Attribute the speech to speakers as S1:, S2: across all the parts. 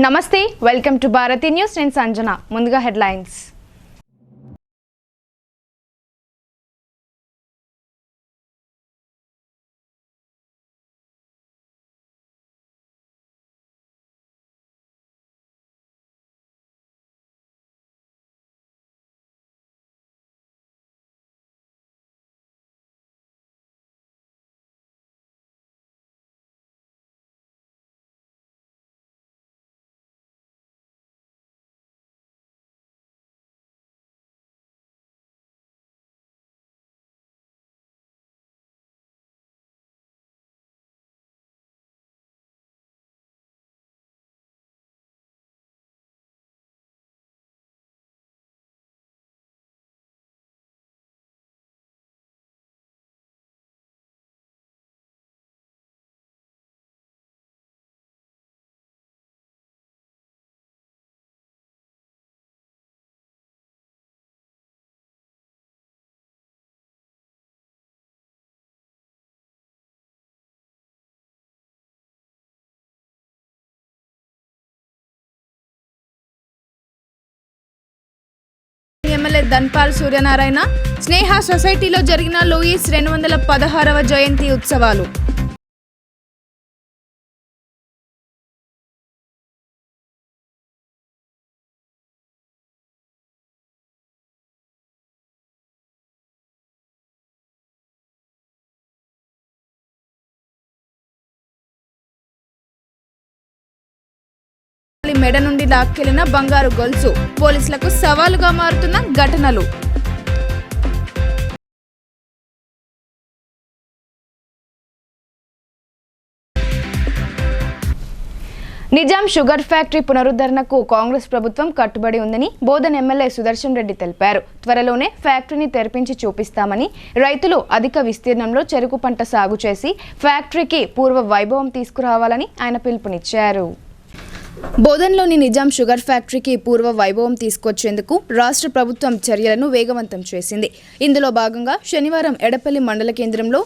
S1: నమస్తే welcome to Bharati news నేను సంజన ముందుగా హెడ్లైన్స్ ఎమ్మెల్యే ధన్పాల్ సూర్యనారాయణ స్నేహ సొసైటీలో జరిగిన లూయిస్ 216వ జయంతి ఉత్సవాలు. మెడ నుండి లాక్కెళ్లిన బంగారు గొలుసు పోలీసులకు సవాలుగా మారుతున్న ఘటనలు. నిజాం షుగర్ ఫ్యాక్టరీ పునరుద్ధరణకు కాంగ్రెస్ ప్రభుత్వం కట్టుబడి ఉందని బోధన్ ఎమ్మెల్యే సుదర్శన్ రెడ్డి తెలిపారు. త్వరలోనే ఫ్యాక్టరీని తెరిపించి చూపిస్తామని, రైతులు అధిక విస్తీర్ణంలో చెరుకు పంట సాగు చేసి ఫ్యాక్టరీకి పూర్వ వైభవం తీసుకురావాలని ఆయన పిలుపునిచ్చారు. బోధన్లోని నిజాం షుగర్ ఫ్యాక్టరీకి పూర్వ వైభవం తీసుకొచ్చేందుకు రాష్ట్ర ప్రభుత్వం చర్యలను వేగవంతం చేసింది. ఇందులో భాగంగా శనివారం ఎడపల్లి మండల కేంద్రంలో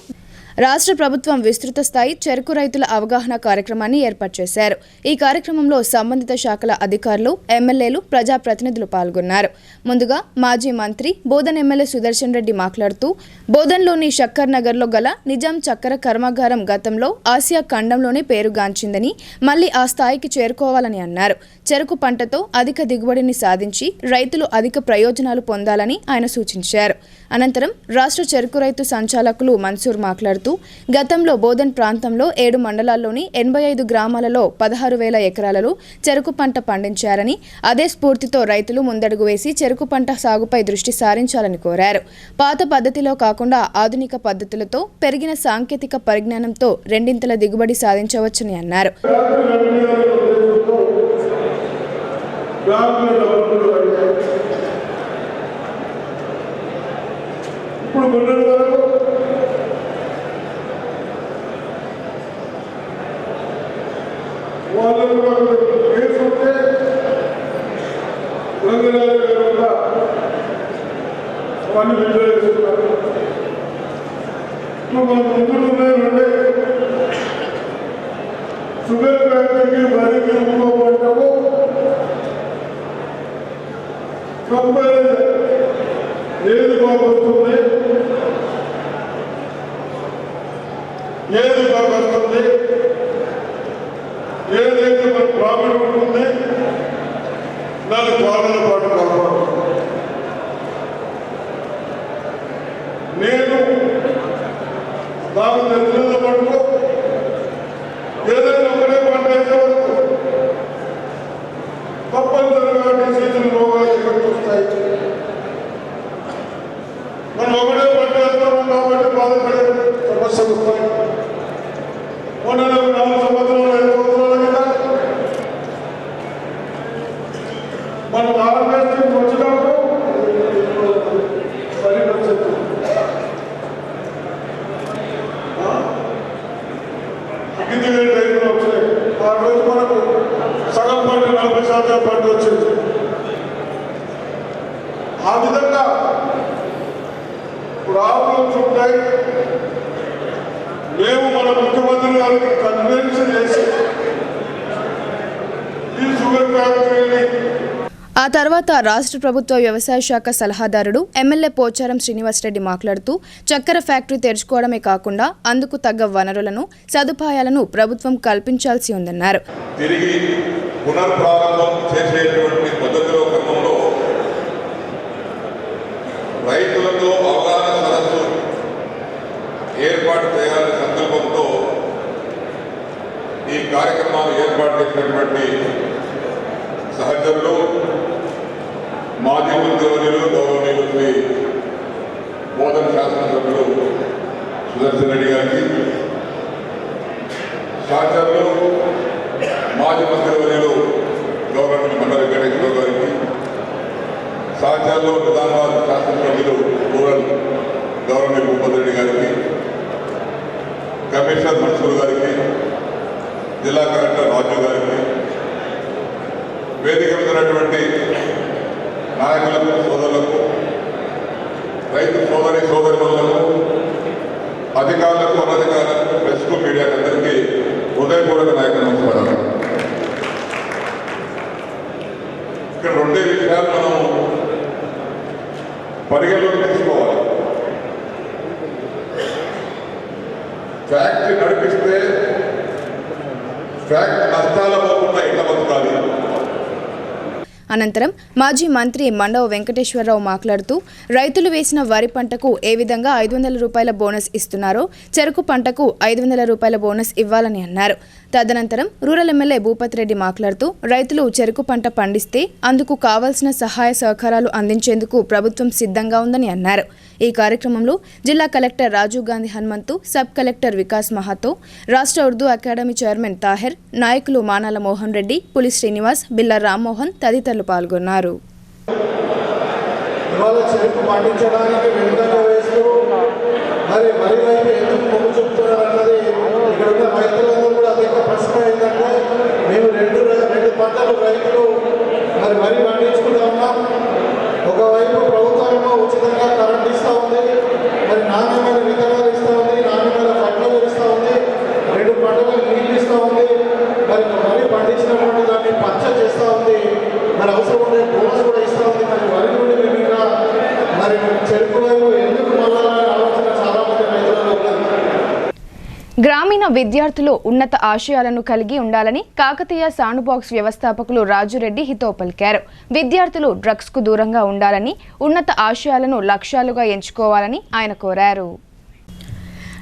S1: రాష్ట్ర ప్రభుత్వం విస్తృత స్థాయి చెరుకు రైతుల అవగాహన కార్యక్రమాన్ని ఏర్పాటు చేశారు. ఈ కార్యక్రమంలో సంబంధిత శాఖల అధికారులు, ఎమ్మెల్యేలు, ప్రజాప్రతినిధులు పాల్గొన్నారు. ముందుగా మాజీ మంత్రి బోధన్ ఎమ్మెల్యే సుదర్శన్ రెడ్డి మాట్లాడుతూ, బోధన్లోని షక్కర్ నగర్లో గల నిజాం చక్కెర కర్మాగారం గతంలో ఆసియా ఖండంలోనే పేరుగాంచిందని, మళ్లీ ఆ స్థాయికి చేరుకోవాలని అన్నారు. చెరుకు పంటతో అధిక దిగుబడిని సాధించి రైతులు అధిక ప్రయోజనాలు పొందాలని ఆయన సూచించారు. అనంతరం రాష్ట్ర చెరుకు రైతు సంచాలకులు మన్సూర్ మాట్లాడుతూ, గతంలో బోధన్ ప్రాంతంలో 7 మండలాల్లోని 85 గ్రామాలలో 16,000 ఎకరాలలో చెరుకు పంట పండించారని, అదే స్ఫూర్తితో రైతులు ముందడుగు వేసి చెరుకు పంట సాగుపై దృష్టి సారించాలని కోరారు. పాత పద్ధతిలో కాకుండా ఆధునిక పద్ధతులతో పెరిగిన సాంకేతిక పరిజ్ఞానంతో రెండింతల దిగుబడి సాధించవచ్చని అన్నారు.
S2: షుగర్ ఫ్యాక్టరీకి వరికి పంటకు ఏది బాగా వస్తుంది, ఏది బాగా వస్తుంది, ఏదైతే మనకు ప్రాబ్లం ఉంటుంది దాని పాలన పాటు కావాలి. నేను నాకు తెలిసిన మటుకు ఏదైనా ఒకటే పంట వేసే వరకు తప్పనిసరిగా డిసీజులు రోగాలు ఎక్కడికి వస్తాయి. మనం ఒకటే పంట వేస్తాము కాబట్టి బాధపడే సమస్యలు వస్తాయి. మొన్న 4 సంవత్సరాలు 5 సంవత్సరాల కదా మనం హార్వెస్టింగ్ వచ్చినప్పుడు వరి వచ్చేది అగ్గిదిగే టైంలో వచ్చాయి. ఆ రోజు మనకు సగం పంట 40% పంట వచ్చింది. ఆ విధంగా ప్రాబ్లమ్స్ ఉంటాయి. మేము మన ముఖ్యమంత్రి గారికి కన్విన్స్ చేసి ఈ ఫ్యాక్టరీని
S1: ఆ తర్వాత రాష్ట్ర ప్రభుత్వ వ్యవసాయ శాఖ సలహాదారుడు ఎమ్మెల్యే పోచారం శ్రీనివాసరెడ్డి మాట్లాడుతూ చక్కెర ఫ్యాక్టరీ తెరుచుకోవడమే కాకుండా అందుకు తగ్గ వనరులను సదుపాయాలను ప్రభుత్వం కల్పించాల్సి ఉందన్నారు.
S3: తిరిగి పునర్ప్రారంభం చేసేటువంటి పద్ధతిలో క్రమంలో రైతులతో అవగాహన సదస్సు ఏర్పాటు చేయాలనే సంకల్పంతో ఈ కార్యక్రమాలు ఏర్పాటు చేసినటువంటి సహచరులు మాజీ మంత్రివర్యులు గౌరవనీయులు శ్రీ బోధన శాసనసభ్యులు సుదర్శన్ రెడ్డి గారికి, సహచరులు మాజీ మంత్రివర్యులు గౌరవనీయులు మండలి వెంకటేశ్వర గారికి, సహచరులు నిజామాబాద్ శాసనసభ్యులు రూరల్ గౌరవనీయులు భూపతి రెడ్డి గారికి, కమిషనర్ మన్సూర్ గారికి, జిల్లా కలెక్టర్ రాజు గారికి, వేదిక ఉన్నటువంటి నాయకులకు, సోదరులకు, రైతు సోదరిమణులకు, అధికారులకు, అనధికారులకు, ప్రెస్కు, మీడియాకు అందరికీ హృదయపూర్వక నాయక నమస్కారాలు. ఇక్కడ రెండే విషయాలు మనం పరిగణలోకి తీసుకోవాలి. ఫ్యాక్టరీ నడిపిస్తే ఫ్యాక్టరీ నష్టాల పోకుండా ఎట్లా బతకాలి.
S1: అనంతరం మాజీ మంత్రి మండవ వెంకటేశ్వరరావు మాట్లాడుతూ రైతులు వేసిన వరి పంటకు ఏ విధంగా 500 రూపాయల బోనస్ ఇస్తున్నారో చెరుకు పంటకు 500 రూపాయల బోనస్ ఇవ్వాలని అన్నారు. తదనంతరం రూరల్ ఎమ్మెల్యే భూపతి రెడ్డి మాట్లాడుతూ రైతులు చెరుకు పంట పండిస్తే అందుకు కావాల్సిన సహాయ సహకారాలు అందించేందుకు ప్రభుత్వం సిద్ధంగా ఉందని అన్నారు. ఈ కార్యక్రమంలో జిల్లా collector Rajiv Gandhi Hanumanthu, sub collector Vikas Mahato, రాష్ట్ర ఉర్దూ అకాడమీ చైర్మన్ తాహిర్, నాయకులు మానాల మోహన్ రెడ్డి, పులి శ్రీనివాస్, బిల్ల రామ్మోహన్ తదితరులు పాల్గొన్నారు.
S2: చెరుకు పండించడానికి వెనుకంజ వేస్తూ మరి వరి వైపు ఎందుకు మొగ్గు చూపుతున్నారన్నది ఇక్కడ ఉన్న రైతులందరూ కూడా అధిక ప్రశ్న ఏంటంటే మేము రెండు పంటలు రైతులు మరి వరి పండించుకుంటూ ఉన్నాం. ఒకవైపు ప్రభుత్వమేమో ఉచితంగా కరెంట్ ఇస్తూ ఉంది, మరి నాణ్యమైన విత్తనాలు ఇస్తూ ఉంది, నాణ్యమైన ఫర్టిలైజర్ ఇస్తూ ఉంది, రెండు పంటలకు నీళ్ళు ఇస్తూ ఉంది, మరి వరి పండించినటువంటి దాన్ని పచ్చ చేస్తూ ఉంది, మరి అవసరం ఉండే బోనస్ కూడా ఇస్తూ ఉంది. మరి వరి నుండి మేము ఇంకా మరి చెరుకు వైపు ఎందుకు మళ్ళాలనే ఆలోచన చాలా మంది రైతులలో ఉన్నది.
S1: గ్రామీణ విద్యార్థులు ఉన్నత ఆశయాలను కలిగి ఉండాలని కాకతీయ సౌండ్ బాక్స్ వ్యవస్థాపకులు రాజురెడ్డి హితవు పలికారు. విద్యార్థులు డ్రగ్స్ కు దూరంగా ఉండాలని, ఉన్నత ఆశయాలను లక్ష్యాలుగా ఎంచుకోవాలని ఆయన కోరారు.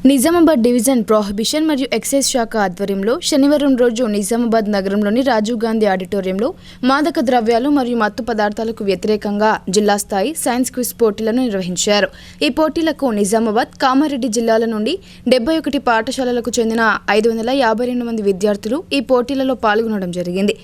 S1: నిజామాబాద్ డివిజన్ ప్రొహిబిషన్ మరియు ఎక్సైజ్ శాఖ ఆధ్వర్యంలో శనివారం రోజు నిజామాబాద్ నగరంలోని రాజీవ్ గాంధీ ఆడిటోరియంలో మాదక ద్రవ్యాలు మరియు మత్తు పదార్థాలకు వ్యతిరేకంగా జిల్లా స్థాయి సైన్స్ క్విజ్ పోటీలను నిర్వహించారు. ఈ పోటీలకు నిజామాబాద్, కామారెడ్డి జిల్లాల నుండి 71 పాఠశాలలకు చెందిన 552 మంది విద్యార్థులు ఈ పోటీలలో పాల్గొనడం జరిగింది.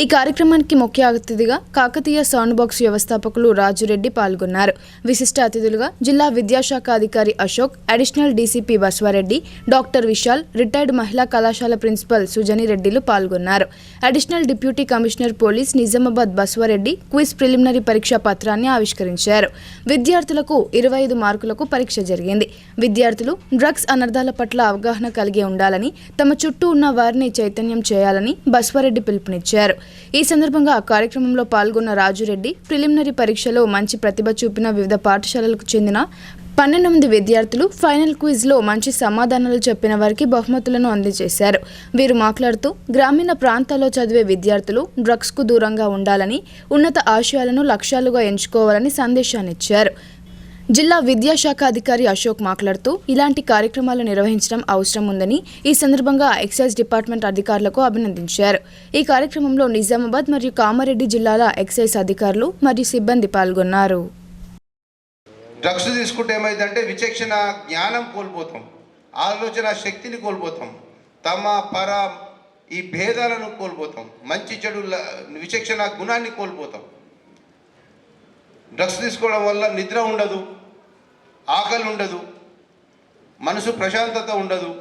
S1: ఈ కార్యక్రమానికి ముఖ్య అతిథిగా కాకతీయ సౌండ్ బాక్స్ వ్యవస్థాపకులు రాజురెడ్డి పాల్గొన్నారు. విశిష్ట అతిథులుగా జిల్లా విద్యాశాఖ అధికారి Ashok, additional DCP Baswareddy, doctor Vishal, retired మహిళా కళాశాల ప్రిన్సిపల్ సుజని రెడ్డిలు పాల్గొన్నారు. Additional deputy commissioner police Nizamabad Baswareddy quiz preliminary పరీక్ష పత్రాన్ని ఆవిష్కరించారు. విద్యార్థులకు 25 మార్కులకు పరీక్ష జరిగింది. విద్యార్థులు డ్రగ్స్ అనర్థాల పట్ల అవగాహన కలిగి ఉండాలని, తమ చుట్టూ ఉన్న వారిని చైతన్యం చేయాలని బస్వారెడ్డి పిలుపునిచ్చారు. ఈ సందర్భంగా కార్యక్రమంలో పాల్గొన్న రాజురెడ్డి ప్రిలిమినరీ పరీక్షలో మంచి ప్రతిభ చూపిన వివిధ పాఠశాలలకు చెందిన 12 మంది విద్యార్థులు ఫైనల్ క్విజ్లో మంచి సమాధానాలు చెప్పిన వారికి బహుమతులను అందజేశారు. వీరు మాట్లాడుతూ గ్రామీణ ప్రాంతాల్లో చదివే విద్యార్థులు డ్రగ్స్కు దూరంగా ఉండాలని, ఉన్నత ఆశయాలను లక్ష్యాలుగా ఎంచుకోవాలని సందేశాన్నిచ్చారు. జిల్లా విద్యాశాఖ అధికారి అశోక్ మాట్లాడుతూ ఇలాంటి కార్యక్రమాలు నిర్వహించడం అవసరం ఉందని ఈ సందర్భంగా ఎక్సైజ్ డిపార్ట్మెంట్ అధికారులకు అభినందించారు. ఈ కార్యక్రమంలో నిజామాబాద్ మరియు కామారెడ్డి జిల్లాల ఎక్సైజ్ అధికారులు మరియు సిబ్బంది పాల్గొన్నారు.
S4: డ్రగ్స్ తీసుకుంటే ఏమైందంటే విచక్షణ జ్ఞానం కోల్పోతాం, ఆలోచన శక్తిని కోల్పోతాం, తమ పర ఈ భేదాలను కోల్పోతాం, మంచి చెడు విచక్షణ గుణాన్ని కోల్పోతాం. డ్రగ్స్ తీసుకోవడం వల్ల నిద్ర ఉండదు, ఆకలి ఉండదు, మనసు ప్రశాంతత ఉండదు,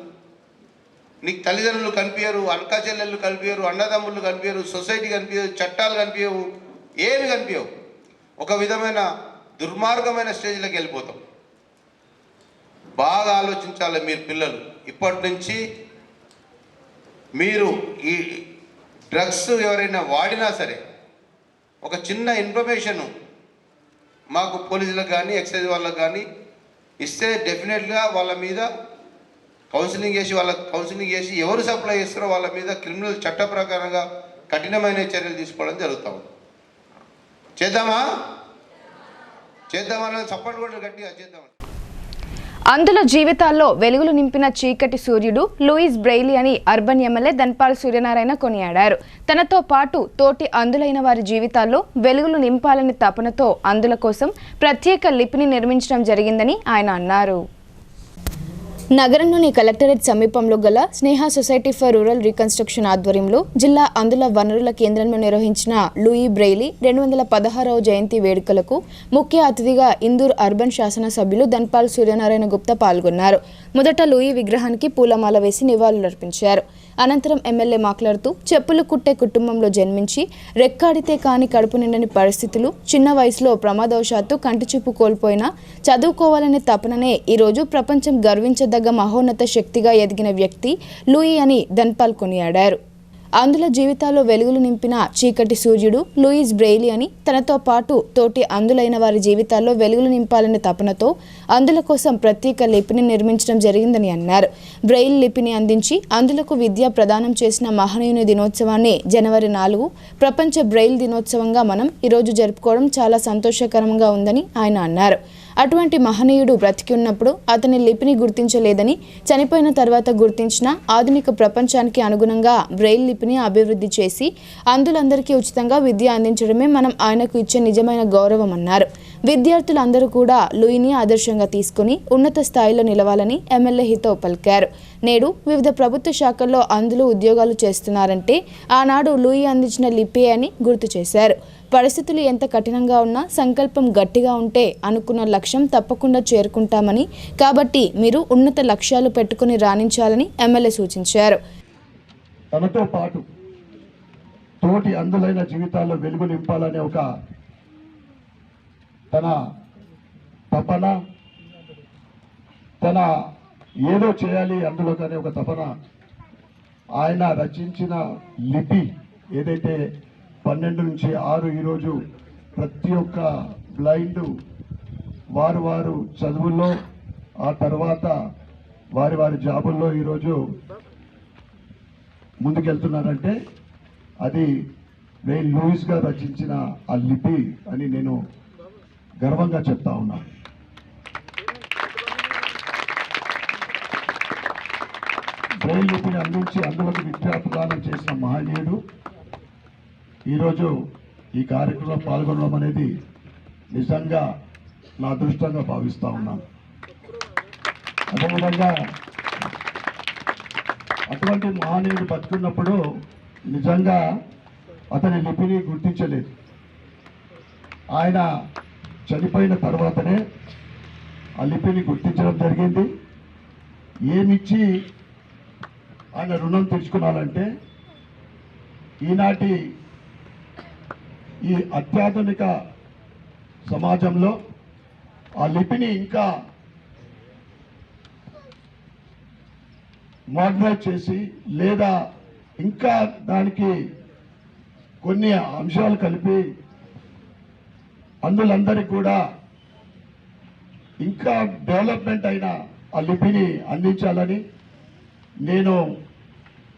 S4: నీకు తల్లిదండ్రులు కనిపించరు, అక్క చెల్లెళ్ళు కనిపించరు, అన్నదమ్ముళ్ళు కనిపించరు, సొసైటీ కనిపించదు, చట్టాలు కనిపించవు, ఏమి కనిపించవు. ఒక విధమైన దుర్మార్గమైన స్టేజ్లోకి వెళ్ళిపోతాం. బాగా ఆలోచించాలి మీరు పిల్లలు. ఇప్పటి నుంచి మీరు ఈ డ్రగ్స్ ఎవరైనా వాడినా సరే ఒక చిన్న ఇన్ఫర్మేషను మాకు పోలీసులకు కానీ ఎక్సైజ్ వాళ్ళకు కానీ ఇస్తే డెఫినెట్గా వాళ్ళ మీద కౌన్సిలింగ్ చేసి ఎవరు సప్లై చేస్తారో వాళ్ళ మీద క్రిమినల్ చట్ట ప్రకారంగా కఠినమైన చర్యలు తీసుకోవడం జరుగుతూ ఉంది. చేద్దామని సపోర్ట్ కూడా గట్టిగా చేద్దామని.
S1: అందుల జీవితాల్లో వెలుగులు నింపిన చీకటి సూర్యుడు లూయిస్ బ్రెయిలీ అని అర్బన్ ఎమ్మెల్యే ధన్పాల్ సూర్యనారాయణ కొనియాడారు. తనతో పాటు తోటి అందులైన వారి జీవితాల్లో వెలుగులు నింపాలని తపనతో అందుల కోసం ప్రత్యేక లిపిని నిర్మించడం జరిగిందని ఆయన అన్నారు. నగరంలోని కలెక్టరేట్ సమీపంలో గల స్నేహ సొసైటీ ఫర్ రూరల్ రీకన్స్ట్రక్షన్ ఆధ్వర్యంలో జిల్లా అందుల వనరుల కేంద్రంలో నిర్వహించిన లూయి బ్రెయిలీ 216వ జయంతి వేడుకలకు ముఖ్య అతిథిగా ఇందూర్ అర్బన్ శాసనసభ్యులు ధన్పాల్ సూర్యనారాయణ గుప్తా పాల్గొన్నారు. మొదట లూయి విగ్రహానికి పూలమాల వేసి నివాళులర్పించారు. అనంతరం ఎమ్మెల్యే మాట్లాడుతూ చెప్పులు కుట్టే కుటుంబంలో జన్మించి రెక్కాడితే కాని కడుపు నిండని పరిస్థితులు, చిన్న వయసులో ప్రమాదవశాత్తు కంటిచూపు కోల్పోయినా చదువుకోవాలనే తపననే ఈరోజు ప్రపంచం గర్వించదగ్గ మహోన్నత శక్తిగా ఎదిగిన వ్యక్తి లూయి అని ధన్పాల్ కొనియాడారు. అందుల జీవితాల్లో వెలుగులు నింపిన చీకటి సూర్యుడు లూయిస్ బ్రెయిలీ అని తనతో పాటు తోటి అందులైన వారి జీవితాల్లో వెలుగులు నింపాలనే తపనతో అందుల కోసం ప్రత్యేక లిపిని నిర్మించడం జరిగిందని అన్నారు. బ్రెయిల్ లిపిని అందించి అందులకు విద్య ప్రదానం చేసిన మహనీయుని దినోత్సవాన్ని జనవరి 4 ప్రపంచ బ్రెయిల్ దినోత్సవంగా మనం ఈరోజు జరుపుకోవడం చాలా సంతోషకరంగా ఉందని ఆయన అన్నారు. అటువంటి మహనీయుడు బ్రతికి ఉన్నప్పుడు అతని లిపిని గుర్తించలేదని, చనిపోయిన తర్వాత గుర్తించిన ఆధునిక ప్రపంచానికి అనుగుణంగా బ్రెయిల్ లిపిని అభివృద్ధి చేసి అందులందరికీ ఉచితంగా విద్య అందించడమే మనం ఆయనకు ఇచ్చే నిజమైన గౌరవం అన్నారు. విద్యార్థులందరూ కూడా లూయిని ఆదర్శంగా తీసుకుని ఉన్నత స్థాయిలో నిలవాలని ఎమ్మెల్యే హితవు పలికారు. నేడు వివిధ ప్రభుత్వ శాఖల్లో అందులు ఉద్యోగాలు చేస్తున్నారంటే ఆనాడు లూయి అందించిన లిపే అని గుర్తు చేశారు. పరిస్థితులు ఎంత కఠినంగా ఉన్నా సంకల్పం గట్టిగా ఉంటే అనుకున్న లక్ష్యం తప్పకుండా చేరుకుంటామని, కాబట్టి మీరు ఉన్నత లక్ష్యాలు పెట్టుకుని రాణించాలని ఎమ్మెల్యే సూచించారు.
S2: తనతో పాటు తోటి అందులైన జీవితాల్లో వెలుగు నింపాలనే ఒక తన తపన, తన ఏదో చేయాలి అందులో కానీ ఒక తపన, ఆయన రచించిన లిపి ఏదైతే 12 నుంచి 6 ఈరోజు ప్రతి ఒక్క బ్లైండ్ వారు చదువుల్లో, ఆ తర్వాత వారి జాబుల్లో ఈరోజు ముందుకెళ్తున్నారంటే అది బ్రెయిల్ లూయిస్ గారు రచించిన ఆ లిపి అని నేను గర్వంగా చెప్తా ఉన్నాను. బ్రెయిల్ లిపిని అందించి అందులోకి విద్యా ప్రదానం చేసిన మహనీయుడు ఈరోజు ఈ కార్యక్రమంలో పాల్గొనడం అనేది నిజంగా నా అదృష్టంగా భావిస్తూ ఉన్నాను. అదేవిధంగా అటువంటి మహనీయుడు బతుకున్నప్పుడు నిజంగా అతని లిపిని గుర్తించలేదు. ఆయన చనిపోయిన తర్వాతనే ఆ లిపిని గుర్తించడం జరిగింది. ఏమిచ్చి ఆయన రుణం తీర్చుకున్నారంటే ఈనాటి ఈ అత్యాధునిక సమాజంలో ఆ లిపిని ఇంకా మోడర్నైజ్ చేసి లేదా ఇంకా దానికి కొన్ని అంశాలు కలిపి అందులందరికీ కూడా ఇంకా డెవలప్మెంట్ అయిన ఆ లిపిని అందించాలని నేను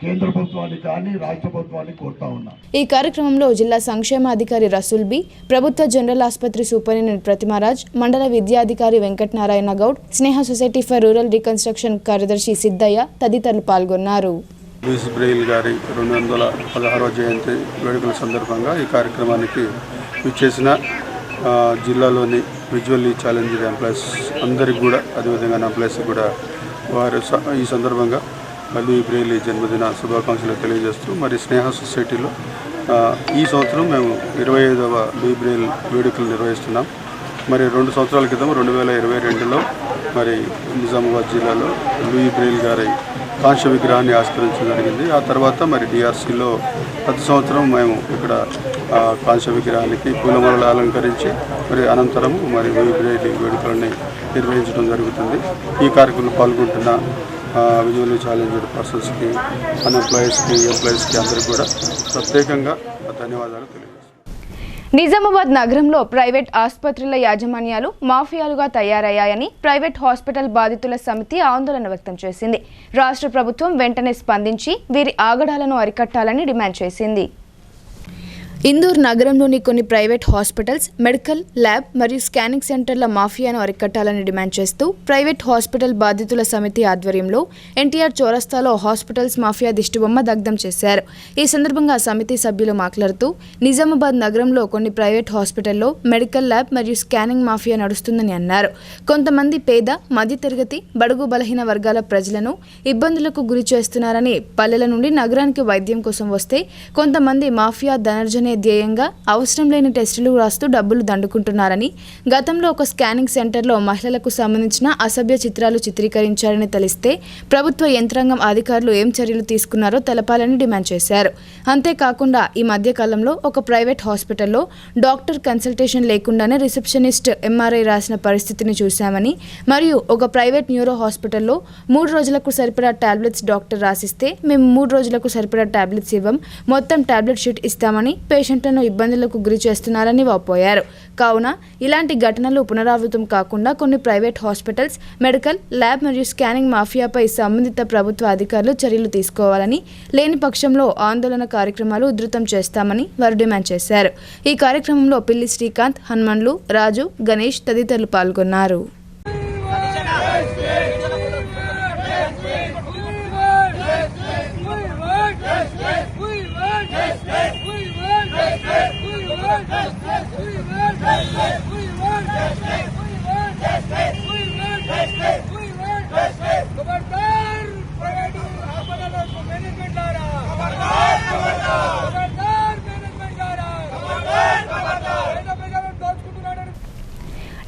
S2: కేంద్ర ప్రభుత్వాన్ని కానీ రాష్ట్ర ప్రభుత్వాన్ని కోరుతా ఉన్నా.
S1: ఈ కార్యక్రమంలో జిల్లా సంక్షేమాధికారి రసూల్ బి, ప్రభుత్వ జనరల్ ఆసుపత్రి సూపరింటెండెంట్ ప్రతిమారాజ్, మండల విద్యాధికారి వెంకటనారాయణ గౌడ్, స్నేహ సొసైటీ ఫర్ రూరల్ రీకన్స్ట్రక్షన్ కార్యదర్శి సిద్ధయ్య తదితరులు పాల్గొన్నారు.
S5: లూయిస్ బ్రెయిల్ గారి 216వ జయంతి వేడుకల సందర్భంగా ఈ కార్యక్రమానికి విచ్చేసిన జిల్లాలోని విజువల్లీ ఛాలెంజ్డ్ ఎంప్లాయీస్ అందరికీ కూడా, అదేవిధంగా ఎంప్లాయీస్ కూడా వారు ఈ సందర్భంగా లూయి బ్రెయిలీ జన్మదిన శుభాకాంక్షలు తెలియజేస్తూ, మరి స్నేహ సొసైటీలో ఈ సంవత్సరం మేము 25వ లూయి బ్రెయిల్ వేడుకలు నిర్వహిస్తున్నాం. మరి 2 సంవత్సరాల క్రితం 2022లో మరి నిజామాబాద్ జిల్లాలో లూయి బ్రెయిల్ గారి కాంస్య విగ్రహాన్ని ఆవిష్కరించడం జరిగింది. ఆ తర్వాత మరి డిఆర్సీలో ప్రతి సంవత్సరం మేము ఇక్కడ కాంస్య విగ్రహానికి పూలమాలలు అలంకరించి మరి అనంతరము మరి లూయి బ్రెయిలీ వేడుకలని నిర్వహించడం జరుగుతుంది. ఈ కార్యక్రమంలో పాల్గొంటున్న విజువల్లీ ఛాలెంజ్డ్ పర్సన్స్కి, అన్ఎంప్లాయీస్కి, ఎంప్లాయీస్కి అందరికీ కూడా ప్రత్యేకంగా ధన్యవాదాలు తెలియజేస్తున్నాను.
S1: నిజామాబాద్ నగరంలో ప్రైవేట్ ఆసుపత్రుల యాజమాన్యాలు మాఫియాలుగా తయారయ్యాయని ప్రైవేట్ హాస్పిటల్ బాధితుల సమితి ఆందోళన వ్యక్తం చేసింది. రాష్ట్ర ప్రభుత్వం వెంటనే స్పందించి వీరి ఆగడాలను అరికట్టాలని డిమాండ్ చేసింది. ఇందూర్ నగరంలోని కొన్ని ప్రైవేట్ హాస్పిటల్స్, మెడికల్ ల్యాబ్ మరియు స్కానింగ్ సెంటర్ల మాఫియాను అరికట్టాలని డిమాండ్ చేస్తూ ప్రైవేట్ హాస్పిటల్ బాధితుల సమితి ఆధ్వర్యంలో ఎన్టీఆర్ చౌరస్తాలో హాస్పిటల్స్ మాఫియా దిష్టిబొమ్మ దగ్ధం చేశారు. ఈ సందర్భంగా సమితి సభ్యులు మాట్లాడుతూ నిజామాబాద్ నగరంలో కొన్ని ప్రైవేట్ హాస్పిటల్లో మెడికల్ ల్యాబ్ మరియు స్కానింగ్ మాఫియా నడుస్తుందని అన్నారు. కొంతమంది పేద, మధ్యతరగతి, బడుగు బలహీన వర్గాల ప్రజలను ఇబ్బందులకు గురి చేస్తున్నారని, పల్లెల నుండి నగరానికి వైద్యం కోసం వస్తే కొంతమంది మాఫియా ధనర్జన ధ్యేయంగా అవసరం లేని టెస్టులు రాస్తూ డబ్బులు దండుకుంటున్నారని, గతంలో ఒక స్కానింగ్ సెంటర్లో మహిళలకు సంబంధించిన అసభ్య చిత్రాలు చిత్రీకరించారని తెలిస్తే ప్రభుత్వ యంత్రాంగం అధికారులు ఏం చర్యలు తీసుకున్నారో తెలపాలని డిమాండ్ చేశారు. అంతేకాకుండా ఈ మధ్య కాలంలో ఒక ప్రైవేట్ హాస్పిటల్లో డాక్టర్ కన్సల్టేషన్ లేకుండానే రిసెప్షనిస్ట్ ఎంఆర్ఐ రాసిన పరిస్థితిని చూశామని, మరియు ఒక ప్రైవేట్ న్యూరో హాస్పిటల్లో 3 రోజులకు సరిపడా టాబ్లెట్స్ డాక్టర్ రాసిస్తే మేము 3 రోజులకు సరిపడా టాబ్లెట్స్ ఇవ్వం, మొత్తం టాబ్లెట్ షీట్ ఇస్తామని పేషెంట్లను ఇబ్బందులకు గురి చేస్తున్నారని వాపోయారు. కావున ఇలాంటి ఘటనలు పునరావృతం కాకుండా కొన్ని ప్రైవేట్ హాస్పిటల్స్, మెడికల్ ల్యాబ్ మరియు స్కానింగ్ మాఫియాపై సంబంధిత ప్రభుత్వ అధికారులు చర్యలు తీసుకోవాలని, లేని పక్షంలో ఆందోళన కార్యక్రమాలు ఉధృతం చేస్తామని వారు డిమాండ్ చేశారు. ఈ కార్యక్రమంలో పిల్లి శ్రీకాంత్, హనుమన్లు, రాజు, గణేష్ తదితరులు పాల్గొన్నారు.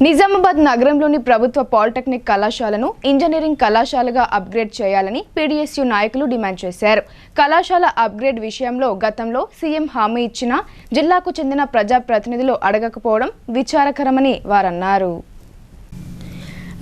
S1: నిజామాబాద్ నగరంలోని ప్రభుత్వ పాలిటెక్నిక్ కళాశాలను ఇంజనీరింగ్ కళాశాలగా అప్గ్రేడ్ చేయాలని పీడీఎస్యూ నాయకులు డిమాండ్ చేశారు. కళాశాల అప్గ్రేడ్ విషయంలో గతంలో సీఎం హామీ ఇచ్చినా జిల్లాకు చెందిన ప్రజాప్రతినిధులు అడగకపోవడం విచారకరమని వారన్నారు.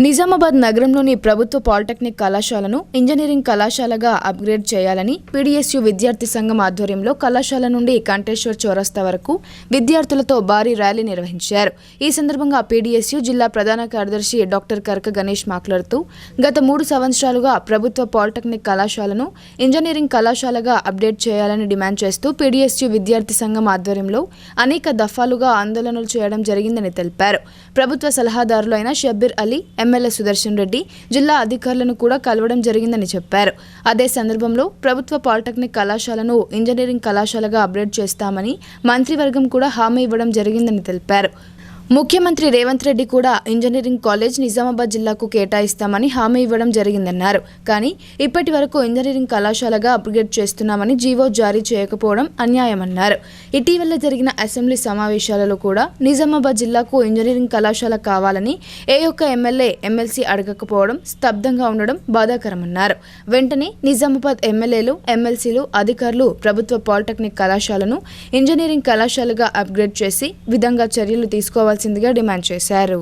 S1: నిజామాబాద్ నగరంలోని ప్రభుత్వ పాలిటెక్నిక్ కళాశాలను ఇంజనీరింగ్ కళాశాలగా అప్గ్రేడ్ చేయాలని పీడీఎస్యూ విద్యార్థి సంఘం ఆధ్వర్యంలో కళాశాల నుండి కంటేశ్వర్ చౌరస్తా వరకు విద్యార్థులతో భారీ ర్యాలీ నిర్వహించారు. ఈ సందర్భంగా పీడీఎస్యూ జిల్లా ప్రధాన కార్యదర్శి డాక్టర్ కరక గణేష్ మాట్లాడుతూ గత 3 సంవత్సరాలుగా ప్రభుత్వ పాలిటెక్నిక్ కళాశాలను ఇంజనీరింగ్ కళాశాలగా అప్డేట్ చేయాలని డిమాండ్ చేస్తూ పీడీఎస్యూ విద్యార్థి సంఘం ఆధ్వర్యంలో అనేక దఫాలుగా ఆందోళనలు చేయడం జరిగిందని తెలిపారు. ప్రభుత్వ సలహాదారులైన షబ్బీర్ అలీ, ఎమ్మెల్యే సుదర్శన్ రెడ్డి, జిల్లా అధికారులను కూడా కలవడం జరిగిందని చెప్పారు. అదే సందర్భంలో ప్రభుత్వ పాలిటెక్నిక్ కళాశాలను ఇంజనీరింగ్ కళాశాలగా అప్గ్రేడ్ చేస్తామని మంత్రివర్గం కూడా హామీ ఇవ్వడం జరిగిందని తెలిపారు. ముఖ్యమంత్రి రేవంత్ రెడ్డి కూడా ఇంజనీరింగ్ కాలేజ్ నిజామాబాద్ జిల్లాకు కేటాయిస్తామని హామీ ఇవ్వడం జరిగిందన్నారు. కానీ ఇప్పటి వరకు ఇంజనీరింగ్ కళాశాలగా అప్గ్రేడ్ చేస్తున్నామని జీవో జారీ చేయకపోవడం అన్యాయమన్నారు. ఇటీవల జరిగిన అసెంబ్లీ సమావేశాలలో కూడా నిజామాబాద్ జిల్లాకు ఇంజనీరింగ్ కళాశాల కావాలని ఏ ఒక్క ఎమ్మెల్యే, ఎమ్మెల్సీ అడగకపోవడం స్తబ్దంగా ఉండడం బాధాకరమన్నారు. వెంటనే నిజామాబాద్ ఎమ్మెల్యేలు, ఎమ్మెల్సీలు, అధికారులు ప్రభుత్వ పాలిటెక్నిక్ కళాశాలను ఇంజనీరింగ్ కళాశాలగా అప్గ్రేడ్ చేసి విధంగా చర్యలు తీసుకోవాలి డిమాండ్ చేశారు.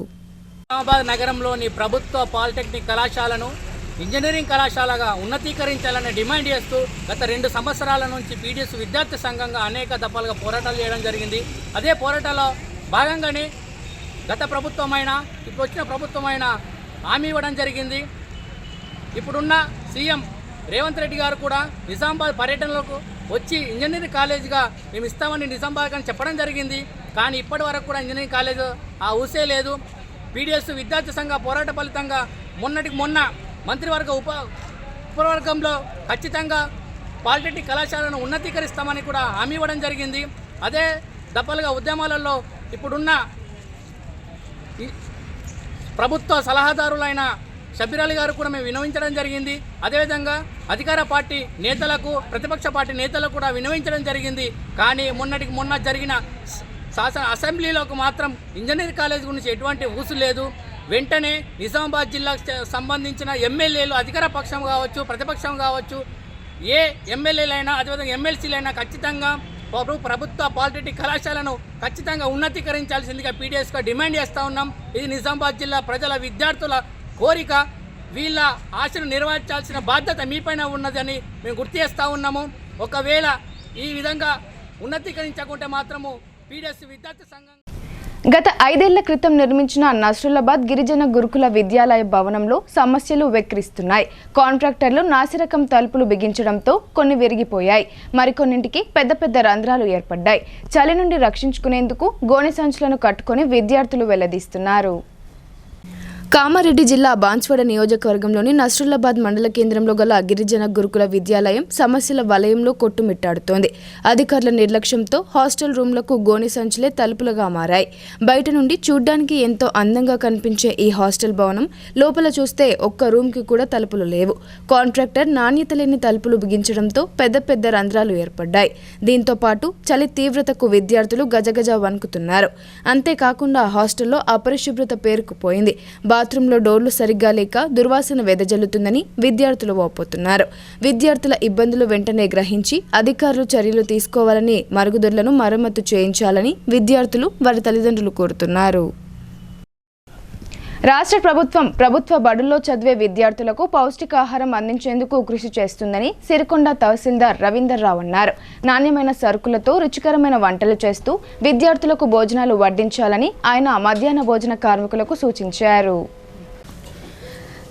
S6: నిజామాబాద్ నగరంలోని ప్రభుత్వ పాలిటెక్నిక్ కళాశాలను ఇంజనీరింగ్ కళాశాలగా ఉన్నతీకరించాలని డిమాండ్ చేస్తూ గత 2 సంవత్సరాల నుంచి పీడీఎస్ విద్యార్థి సంఘంగా అనేక దఫాలుగా పోరాటాలు చేయడం జరిగింది. అదే పోరాటాల్లో భాగంగానే గత ప్రభుత్వమైన, ఇప్పుడు వచ్చిన ప్రభుత్వమైన హామీ ఇవ్వడం జరిగింది. ఇప్పుడున్న సీఎం రేవంత్ రెడ్డి గారు కూడా నిజామాబాద్ పర్యటనలకు వచ్చి ఇంజనీరింగ్ కాలేజీగా మేము ఇస్తామని నిజామాబాద్ అని చెప్పడం జరిగింది. కానీ ఇప్పటి వరకు కూడా ఇంజనీరింగ్ కాలేజ్ ఆ ఊసే లేదు. పీడీఎస్ విద్యార్థి సంఘ పోరాట ఫలితంగా మొన్నటికి మొన్న మంత్రివర్గ ఉపవర్గంలో ఖచ్చితంగా పాలిటెక్నిక్ కళాశాలను ఉన్నతీకరిస్తామని కూడా హామీ ఇవ్వడం జరిగింది. అదే దఫలుగా ఉద్యమాలలో ఇప్పుడున్న ప్రభుత్వ సలహాదారులైన షబ్బీర్ అలీ గారు కూడా మేము వినవించడం జరిగింది. అదేవిధంగా అధికార పార్టీ నేతలకు, ప్రతిపక్ష పార్టీ నేతలకు కూడా వినవించడం జరిగింది. కానీ మొన్నటికి మొన్న జరిగిన అసెంబ్లీలోకి మాత్రం ఇంజనీరింగ్ కాలేజ్ గురించి ఎటువంటి ఊసు లేదు. వెంటనే నిజామాబాద్ జిల్లాకు సంబంధించిన ఎమ్మెల్యేలు, అధికార పక్షం కావచ్చు, ప్రతిపక్షం కావచ్చు, ఏ ఎమ్మెల్యేలైనా అదేవిధంగా ఎమ్మెల్సీలైనా ఖచ్చితంగా ప్రభుత్వ పాలిటెక్నిక్ కళాశాలను ఖచ్చితంగా ఉన్నతీకరించాల్సిందిగా పీడీఎస్గా డిమాండ్ చేస్తూ ఉన్నాం. ఇది నిజామాబాద్ జిల్లా ప్రజల, విద్యార్థుల కోరిక. వీళ్ళ ఆశను నెరవేర్చాల్సిన బాధ్యత మీపైన ఉన్నదని మేము గుర్తు చేస్తూ ఉన్నాము. ఒకవేళ ఈ విధంగా ఉన్నతీకరించకుంటే మాత్రము పీడిఎస్ విద్యార్థి సంఘం
S1: గత 5 ఏళ్ల క్రితం నిర్మించిన నస్రుల్లాబాద్ గిరిజన గురుకుల విద్యాలయ భవనంలో సమస్యలు వెక్కిరిస్తున్నాయి. కాంట్రాక్టర్లు నాసిరకం తలుపులు బిగించడంతో కొన్ని విరిగిపోయాయి. మరికొన్నింటికి పెద్ద పెద్ద రంధ్రాలు ఏర్పడ్డాయి. చలి నుండి రక్షించుకునేందుకు గోనె సంచులను కట్టుకొని విద్యార్థులు వెళ్లదీస్తున్నారు. కామారెడ్డి జిల్లా బాన్స్వాడ నియోజకవర్గంలోని నస్రుల్లాబాద్ మండల కేంద్రంలో గల గిరిజన గురుకుల విద్యాలయం సమస్యల వలయంలో కొట్టుమిట్టాడుతోంది. అధికారుల నిర్లక్ష్యంతో హాస్టల్ రూమ్లకు గోనె సంచులే తలుపులుగా మారాయి. బయట నుండి చూడ్డానికి ఎంతో అందంగా కనిపించే ఈ హాస్టల్ భవనం లోపల చూస్తే ఒక్క రూమ్కి కూడా తలుపులు లేవు. కాంట్రాక్టర్ నాణ్యత లేని తలుపులు బిగించడంతో పెద్ద పెద్ద రంధ్రాలు ఏర్పడ్డాయి. దీంతో పాటు చలి తీవ్రతకు విద్యార్థులు గజగజ వణుకుతున్నారు. అంతేకాకుండా హాస్టల్లో అపరిశుభ్రత పేరుకుపోయింది. బాత్రూంలో డోర్లు సరిగ్గా లేక దుర్వాసన వెదజల్లుతుందని విద్యార్థులు వాపోతున్నారు. విద్యార్థుల ఇబ్బందులు వెంటనే గ్రహించి అధికారులు చర్యలు తీసుకోవాలని, మరుగుదొడ్లను మరమ్మతు చేయించాలని విద్యార్థులు వారి తల్లిదండ్రులు కోరుతున్నారు. రాష్ట్ర ప్రభుత్వం ప్రభుత్వ బడుల్లో చదివే విద్యార్థులకు పౌష్టికాహారం అందించేందుకు కృషి చేస్తుందని సిరికొండ తహసీల్దార్ రవీందర్రావు అన్నారు. నాణ్యమైన సరుకులతో రుచికరమైన వంటలు చేస్తూ విద్యార్థులకు భోజనాలు వడ్డించాలని ఆయన మధ్యాహ్న భోజన కార్మికులకు సూచించారు.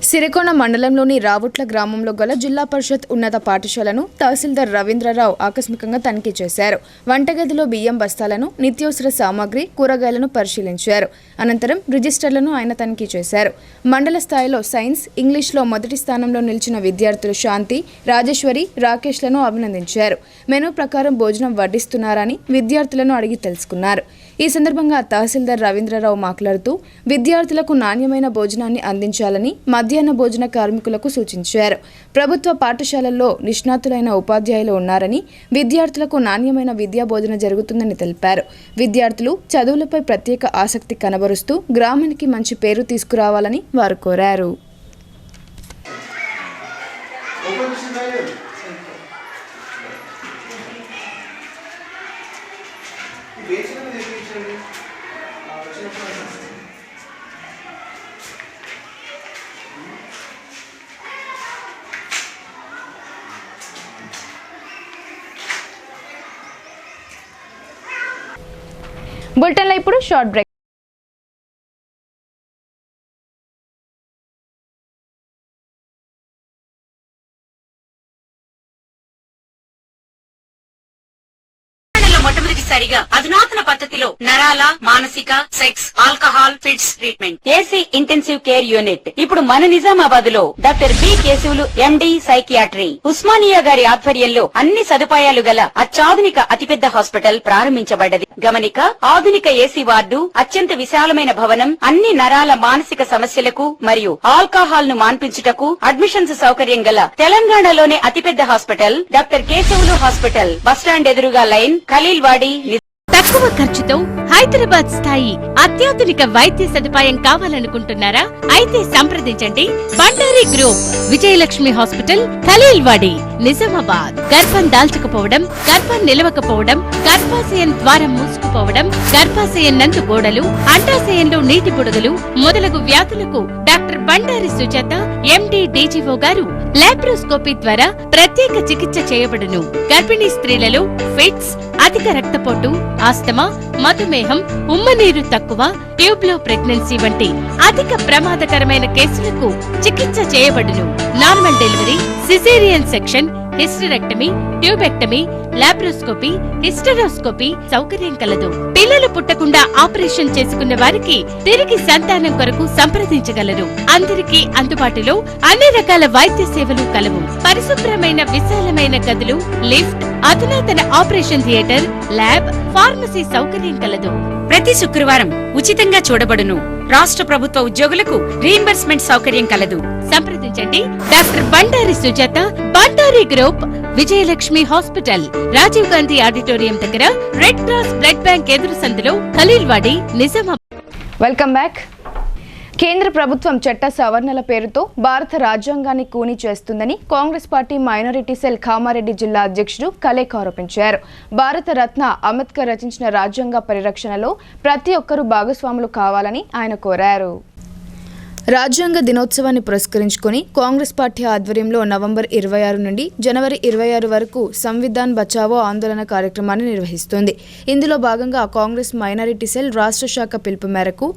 S1: సిరికొండ మండలంలోని రావుట్ల గ్రామంలో గల జిల్లా పరిషత్ ఉన్నత పాఠశాలను తహసీల్దార్ రవీంద్రరావు ఆకస్మికంగా తనిఖీ చేశారు. వంటగదిలో బియ్యం బస్తాలను, నిత్యావసర సామాగ్రి, కూరగాయలను పరిశీలించారు. అనంతరం రిజిస్టర్లను ఆయన తనిఖీ చేశారు. మండల స్థాయిలో సైన్స్, ఇంగ్లీష్లో మొదటి స్థానంలో నిలిచిన విద్యార్థులు శాంతి, రాజేశ్వరి, రాకేష్లను అభినందించారు. మెనూ ప్రకారం భోజనం వడ్డిస్తున్నారని విద్యార్థులను అడిగి తెలుసుకున్నారు. ఈ సందర్భంగా తహసీల్దార్ రవీంద్రరావు మాట్లాడుతూ విద్యార్థులకు నాణ్యమైన భోజనాన్ని అందించాలని మధ్యాహ్న భోజన కార్మికులకు సూచించారు. ప్రభుత్వ పాఠశాలల్లో నిష్ణాతులైన ఉపాధ్యాయులు ఉన్నారని, విద్యార్థులకు నాణ్యమైన విద్యా బోధన జరుగుతుందని తెలిపారు. విద్యార్థులు చదువులపై ప్రత్యేక ఆసక్తి కనబరుస్తూ గ్రామానికి మంచి పేరు తీసుకురావాలని వారు కోరారు. బులెటిన్లో ఇప్పుడు షార్ట్ బ్రేక్.
S7: మొట్టమొదటిసారిగా అధునాతన పద్ధతిలో నరాల, మానసిక, sex, alcohol, fits treatment, AC intensive care unit ఇప్పుడు మన నిజామాబాద్ లో doctor B Keshavulu MD psychiatry, Osmania గారి ఆధ్వర్యంలో అన్ని సదుపాయాలు గల అత్యాధునిక అతిపెద్ద హాస్పిటల్ ప్రారంభించబడ్డది. గమనిక, ఆధునిక ఏసీ వార్డు, అత్యంత విశాలమైన భవనం, అన్ని నరాల మానసిక సమస్యలకు మరియు ఆల్కహాల్ ను మాన్పించుటకు అడ్మిషన్స్ సౌకర్యం గల తెలంగాణలోనే అతిపెద్ద hospital doctor Keshavulu hospital, bus stand ఎదురుగా లైన్, ఖలీల్వాడి.
S8: తక్కువ ఖర్చుతో హైదరాబాద్ స్థాయి అత్యాధునిక వైద్య సదుపాయం కావాలనుకుంటున్నారా? అయితే సంప్రదించండి బండారి గ్రూప్, విజయలక్ష్మి హాస్పిటల్, ఖలీల్వాడి, నిజామాబాద్. గర్భం దాల్చకపోవడం, గర్భం నిలవకపోవడం, గర్భాశయం ద్వారం మూసుకుపోవడం, గర్భాశయం నందు గోడలు, అండాశయంలో నీటి బుడగలు మొదలగు వ్యాధులకు డాక్టర్ బండారి సుజాత ఎండి డీజీఓ గారు లాప్రోస్కోపీ ద్వారా ప్రత్యేక చికిత్స చేయబడును. గర్భిణీ స్త్రీలలో ఫిట్స్, అధిక రక్తపోటు, ఆస్తమా, మధుమేహం, ఉమ్మనీరు తక్కువ, ట్యూబ్లో ప్రెగ్నెన్సీ వంటి అధిక ప్రమాదకరమైన కేసులకు చికిత్స చేయబడును. Normal delivery, caesarean section, hysterectomy, tubectomy, laparoscopy, hysteroscopy సౌకర్యం కలదు. పిల్లలు పుట్టకుండా ఆపరేషన్ చేసుకున్న వారికి తిరిగి సంతానం కొరకు సంప్రదించగలరు. అందరికీ అందుబాటులో అన్ని రకాల వైద్య సేవలు కలవు. పరిశుభ్రమైన విశాలమైన గదులు, లిఫ్ట్, అధునాతన ఆపరేషన్ థియేటర్, ల్యాబ్, ఫార్మసీ సౌకర్యం కలదు.
S7: ప్రతి శుక్రవారం ఉచితంగా చూడబడును. రాష్ట్ర ప్రభుత్వ ఉద్యోగులకు రీయింబర్స్మెంట్ సౌకర్యం కలదు.
S8: సంప్రదించండి doctor Bandari Sujatha, Bandari group, Vijayalakshmi hospital, Rajiv Gandhi auditorium దగ్గర, రెడ్ క్రాస్ బ్లడ్ బ్యాంక్ ఎదురు సందులో, ఖలీల్వాడి, నిజామాబాద్.
S1: Welcome back. కేంద్ర ప్రభుత్వం చట్ట సవరణల పేరుతో భారత రాజ్యాంగాన్ని కూనీ చేస్తుందని Congress party minority cell Kamareddy జిల్లా అధ్యక్షుడు కలేక్ ఆరోపించారు. భారత రత్న అంబేద్కర్ రచించిన రాజ్యాంగ పరిరక్షణలో ప్రతి ఒక్కరూ భాగస్వాములు కావాలని ఆయన కోరారు. రాజ్యాంగ దినోత్సవాన్ని పురస్కరించుకొని కాంగ్రెస్ పార్టీ ఆధ్వర్యంలో నవంబర్ 26 నుండి జనవరి 26 వరకు సంవిధాన్ బచావో ఆందోళన కార్యక్రమాన్ని నిర్వహిస్తోంది. ఇందులో భాగంగా కాంగ్రెస్ మైనారిటీ సెల్ రాష్ట్ర శాఖ పిలుపు మేరకు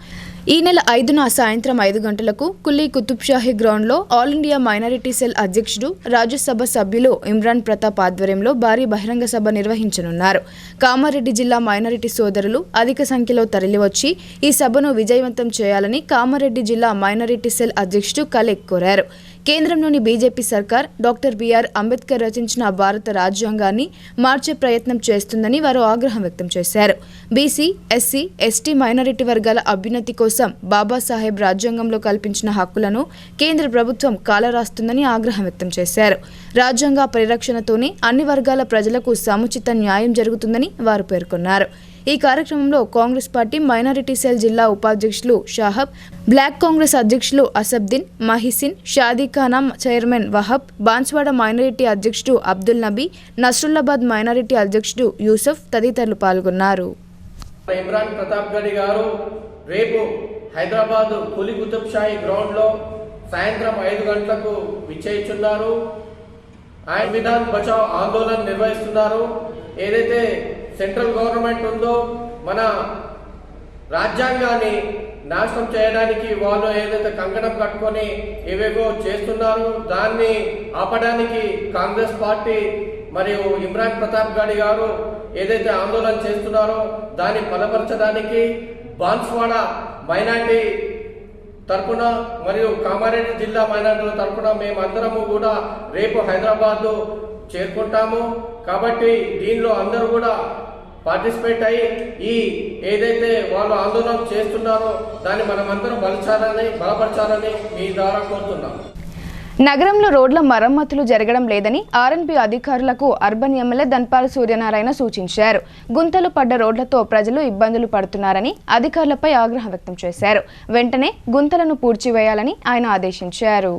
S1: ఈ నెల 5న సాయంత్రం 5 గంటలకు కుల్లీ కుతుబ్షాహీ గ్రౌండ్లో ఆల్ ఇండియా మైనారిటీ సెల్ అధ్యక్షుడు రాజ్యసభ సభ్యులు ఇమ్రాన్ ప్రతాప్ ఆధ్వర్యంలో భారీ బహిరంగ సభ నిర్వహించనున్నారు. కామారెడ్డి జిల్లా మైనారిటీ సోదరులు అధిక సంఖ్యలో తరలివచ్చి ఈ సభను విజయవంతం చేయాలని కామారెడ్డి జిల్లా మైనారిటీ సెల్ అధ్యక్షుడు కలెక్ కోరారు. కేంద్రంలోని బీజేపీ సర్కార్ డాక్టర్ బిఆర్ అంబేద్కర్ రచించిన భారత రాజ్యాంగాన్ని మార్చే ప్రయత్నం చేస్తుందని వారు ఆగ్రహం వ్యక్తం చేశారు. బీసీ, ఎస్సీ, ఎస్టీ మైనారిటీ వర్గాల అభ్యున్నతి కోసం బాబాసాహెబ్ రాజ్యాంగంలో కల్పించిన హక్కులను కేంద్ర ప్రభుత్వం కాలరాస్తుందని ఆగ్రహం వ్యక్తం చేశారు. రాజ్యాంగ పరిరక్షణతోనే అన్ని వర్గాల ప్రజలకు సముచిత న్యాయం జరుగుతుందని వారు పేర్కొన్నారు. ఈ కార్యక్రమంలో కాంగ్రెస్ పార్టీ మైనారిటీ సెల్ జిల్లా ఉపాధ్యక్షులు షాహబ్, బ్లాక్ కాంగ్రెస్ అధ్యక్షులు అసబ్దిన్, మహిసిన్, షాదీఖానా చైర్మన్ వహబ్, బాన్స్వాడ మైనారిటీ అధ్యక్షుడు అబ్దుల్ నబీ, నస్రుల్లాబాద్ మైనారిటీ అధ్యక్షుడు యూసఫ్ తదితరులు పాల్గొన్నారు.
S9: ఇమ్రాన్ ప్రతాప్ గడి గారు రేపు హైదరాబాద్ కులీ కుతుబ్షాహీ గ్రౌండ్లో సాయంత్రం 5 గంటలకు విచ్చేయిచున్నారు. ఆయన సంవిధాన్ బచావ్ ఆందోళన నిర్వహిస్తున్నారు. ఏదైతే సెంట్రల్ గవర్నమెంట్ ఉందో మన రాజ్యాంగాన్ని నాశనం చేయడానికి వాళ్ళు ఏదైతే కంకణం కట్టుకొని ఏవేవో చేస్తున్నారో దాన్ని ఆపడానికి కాంగ్రెస్ పార్టీ మరియు ఇమ్రాన్ ప్రతాప్ గడి గారు ఏదైతే ఆందోళన చేస్తున్నారో దాన్ని బలపరచడానికి బాన్స్వాడ మైనార్టీ తరపున మరియు కామారెడ్డి జిల్లా మైనార్టీల తరపున మేమందరము కూడా రేపు హైదరాబాద్ చేరుకుంటాము. కాబట్టి దీనిలో అందరూ కూడా పార్టిసిపేట్ అయ్యి ఈ ఏదైతే వాళ్ళు ఆందోళన చేస్తున్నారో దాన్ని మనమందరం బలపరచాలని మీ ద్వారా కోరుతున్నాము.
S1: నగరంలో రోడ్ల మరమ్మతులు జరగడం లేదని ఆర్ఎన్బి అధికారులకు అర్బన్ ఎమ్మెల్యే ధన్పాల్ సూర్యనారాయణ సూచించారు. గుంతలు పడ్డ రోడ్లతో ప్రజలు ఇబ్బందులు పడుతున్నారని అధికారులపై ఆగ్రహం వ్యక్తం చేశారు. వెంటనే గుంతలను పూడ్చివేయాలని ఆయన ఆదేశించారు.